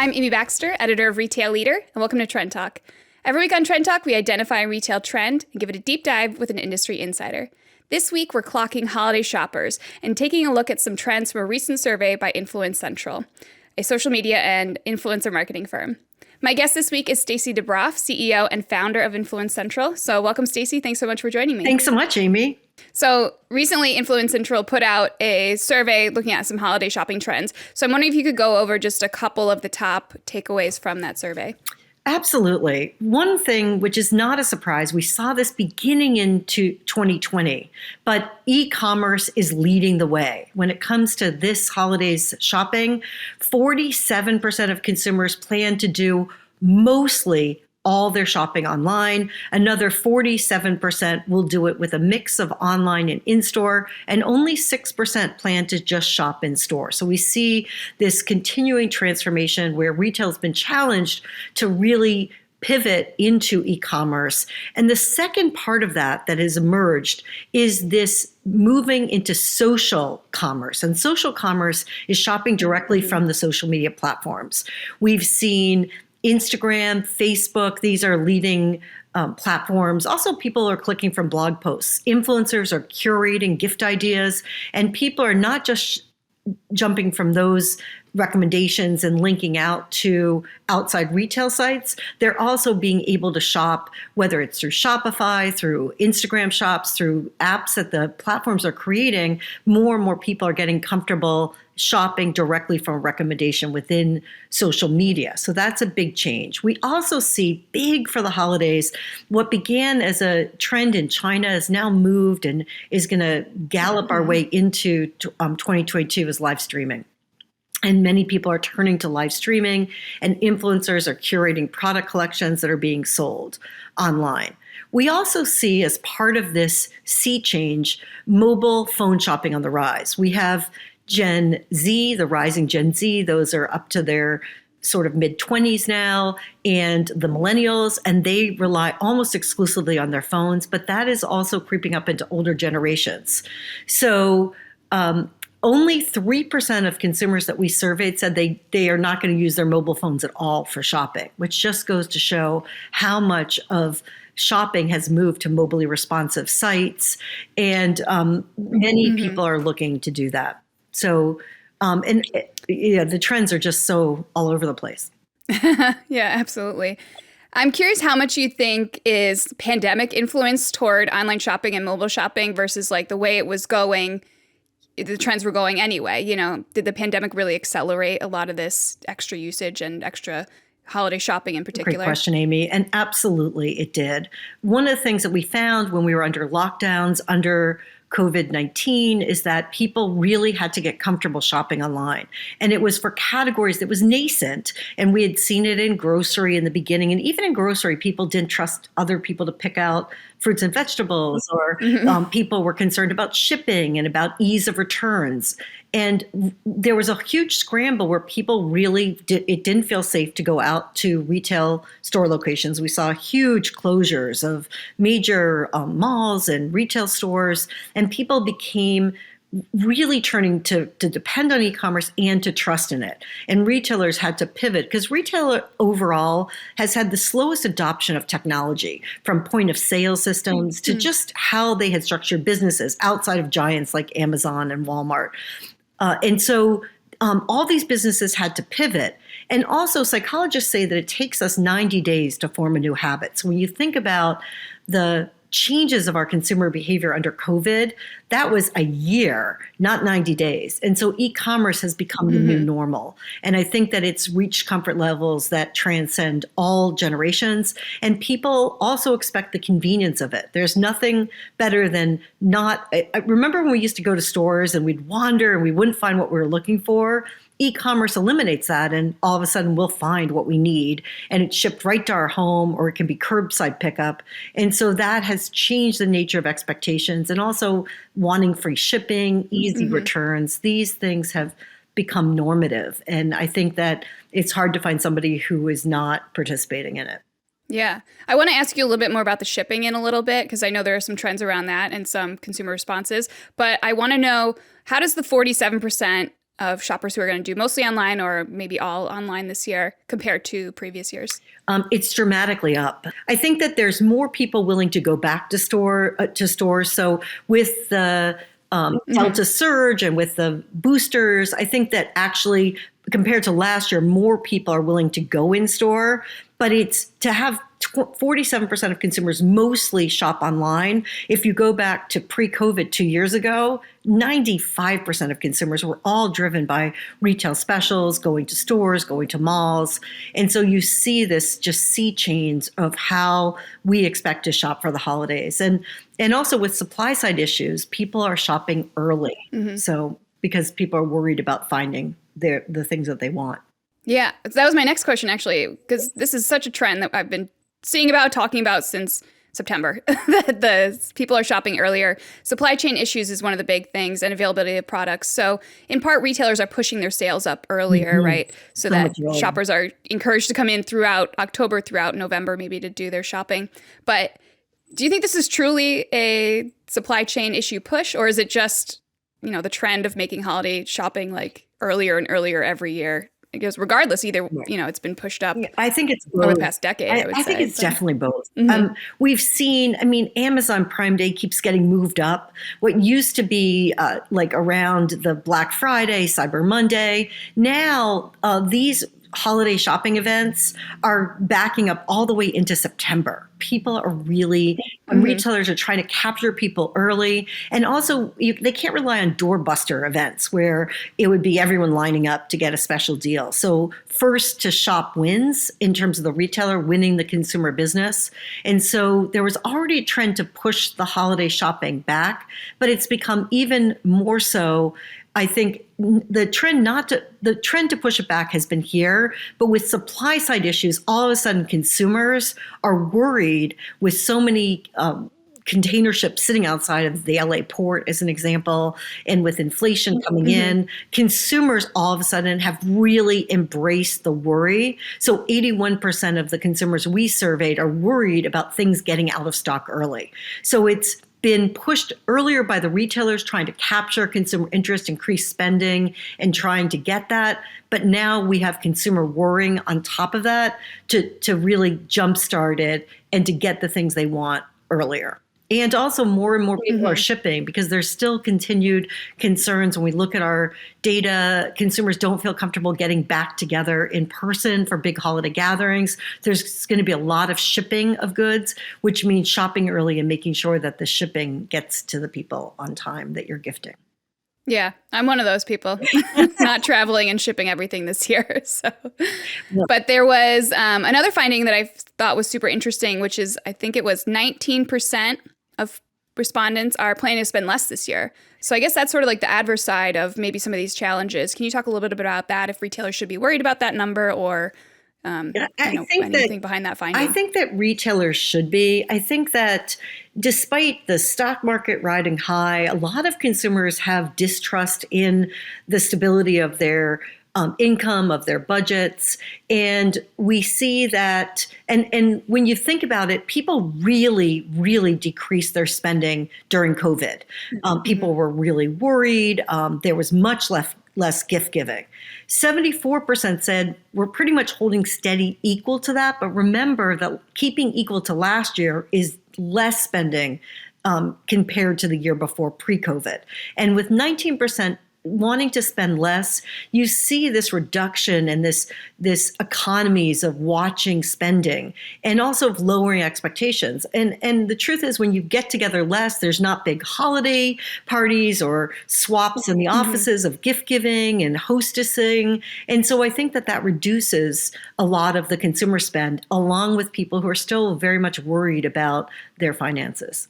I'm Amy Baxter, editor of Retail Leader, and welcome to Trend Talk. Every week on Trend Talk, we identify a retail trend and give it a deep dive with an industry insider. This week, we're clocking holiday shoppers and taking a look at some trends from a recent survey by Influence Centra, a social media and influencer marketing firm. My guest this week is Stacy DeBroff, CEO and founder of Influence Centra. So welcome, Stacy. Thanks so much for joining me. Thanks so much, Amy. So recently, Influence Centra put out a survey looking at some holiday shopping trends. So I'm wondering if you could go over just a couple of the top takeaways from that survey. Absolutely. One thing, which is not a surprise, we saw this beginning into 2020, but e-commerce is leading the way. When it comes to this holidays shopping, 47% of consumers plan to do mostly all their shopping online. Another 47% will do it with a mix of online and in-store, and only 6% plan to just shop in store. So we see this continuing transformation where retail has been challenged to really pivot into e-commerce. And the second part of that has emerged is this moving into social commerce. And social commerce is shopping directly from the social media platforms. We've seen Instagram, Facebook, these are leading platforms. Also, people are clicking from blog posts. Influencers are curating gift ideas, and people are not just jumping from those recommendations and linking out to outside retail sites. They're also being able to shop, whether it's through Shopify, through Instagram shops, through apps that the platforms are creating. More and more people are getting comfortable shopping directly from a recommendation within social media. So that's a big change. We also see big for the holidays. What began as a trend in China has now moved and is going to gallop our way into 2022 is live streaming. And many people are turning to live streaming, and influencers are curating product collections that are being sold online. We also see, as part of this sea change, mobile phone shopping on the rise. We have Gen Z, the rising Gen Z, those are up to their sort of mid-20s now, and the millennials, and they rely almost exclusively on their phones, but that is also creeping up into older generations. So only 3% of consumers that we surveyed said they are not going to use their mobile phones at all for shopping, which just goes to show how much of shopping has moved to mobilely responsive sites, and many people are looking to do that. So, the trends are just so all over the place. Yeah, absolutely. I'm curious how much you think is pandemic influence toward online shopping and mobile shopping versus like the way it was going, the trends were going anyway. You know, did the pandemic really accelerate a lot of this extra usage and extra holiday shopping in particular? Great question, Amy. And absolutely it did. One of the things that we found when we were under lockdowns, under COVID-19, is that people really had to get comfortable shopping online. And it was for categories that was nascent. And we had seen it in grocery in the beginning. And even in grocery, people didn't trust other people to pick out fruits and vegetables, or people were concerned about shipping and about ease of returns. And there was a huge scramble where people really it didn't feel safe to go out to retail store locations. We saw huge closures of major malls and retail stores, and people became really turning to depend on e-commerce and to trust in it. And retailers had to pivot because retail overall has had the slowest adoption of technology, from point of sale systems to just how they had structured businesses outside of giants like Amazon and Walmart. And so all these businesses had to pivot. And also psychologists say that it takes us 90 days to form a new habit. So when you think about the changes of our consumer behavior under COVID, that was a year, not 90 days. And so e-commerce has become the new normal. And I think that it's reached comfort levels that transcend all generations. And people also expect the convenience of it. There's nothing better than I remember when we used to go to stores and we'd wander and we wouldn't find what we were looking for. E-commerce eliminates that, and all of a sudden we'll find what we need, and it's shipped right to our home, or it can be curbside pickup. And so that has changed the nature of expectations, and also wanting free shipping, easy returns. These things have become normative, and I think that it's hard to find somebody who is not participating in it. Yeah. I want to ask you a little bit more about the shipping in a little bit, because I know there are some trends around that and some consumer responses. But I want to know, how does the 47% of shoppers who are going to do mostly online or maybe all online this year compared to previous years? It's dramatically up. I think that there's more people willing to go back to stores. So with the Delta surge and with the boosters, I think that actually compared to last year, more people are willing to go in store. But it's to have 47% of consumers mostly shop online. If you go back to pre-COVID 2 years ago, 95% of consumers were all driven by retail specials, going to stores, going to malls. And so you see this just sea change of how we expect to shop for the holidays. And also with supply side issues, people are shopping early. So because people are worried about finding the things that they want. Yeah, that was my next question, actually, because this is such a trend that I've been talking about since September, that the people are shopping earlier. Supply chain issues is one of the big things, and availability of products. So in part, retailers are pushing their sales up earlier, right? So that shoppers are encouraged to come in throughout October, throughout November, maybe to do their shopping. But do you think this is truly a supply chain issue push, or is it just, the trend of making holiday shopping like earlier and earlier every year? Because regardless, either, it's been pushed up. I think it's both. Over the past decade, I think it's definitely both. We've seen, Amazon Prime Day keeps getting moved up. What used to be like around the Black Friday, Cyber Monday, now these holiday shopping events are backing up all the way into September. People are really, retailers are trying to capture people early. And also, they can't rely on doorbuster events where it would be everyone lining up to get a special deal. So first to shop wins in terms of the retailer winning the consumer business. And so there was already a trend to push the holiday shopping back, but it's become even more so. I think the trend to push it back has been here, but with supply side issues, all of a sudden consumers are worried with so many container ships sitting outside of the LA port, as an example, and with inflation coming in, consumers all of a sudden have really embraced the worry. So 81% of the consumers we surveyed are worried about things getting out of stock early. So it's been pushed earlier by the retailers trying to capture consumer interest, increase spending, and trying to get that. But now we have consumer worrying on top of that to really jumpstart it and to get the things they want earlier. And also more and more people are shipping because there's still continued concerns. When we look at our data, consumers don't feel comfortable getting back together in person for big holiday gatherings. There's going to be a lot of shipping of goods, which means shopping early and making sure that the shipping gets to the people on time that you're gifting. Yeah, I'm one of those people, not traveling and shipping everything this year. So, But there was another finding that I thought was super interesting, which is I think it was 19% of respondents are planning to spend less this year. So I guess that's sort of like the adverse side of maybe some of these challenges. Can you talk a little bit about that, if retailers should be worried about that number or anything behind that finding? I think that retailers should be. I think that despite the stock market riding high, a lot of consumers have distrust in the stability of their income, of their budgets. And we see that, and when you think about it, people really, really decreased their spending during COVID. People were really worried. There was much less gift giving. 74% said we're pretty much holding steady equal to that. But remember that keeping equal to last year is less spending compared to the year before pre-COVID. And with 19% wanting to spend less, you see this reduction and this economies of watching spending and also of lowering expectations. And the truth is, when you get together less, there's not big holiday parties or swaps in the offices of gift giving and hostessing. And so I think that reduces a lot of the consumer spend, along with people who are still very much worried about their finances.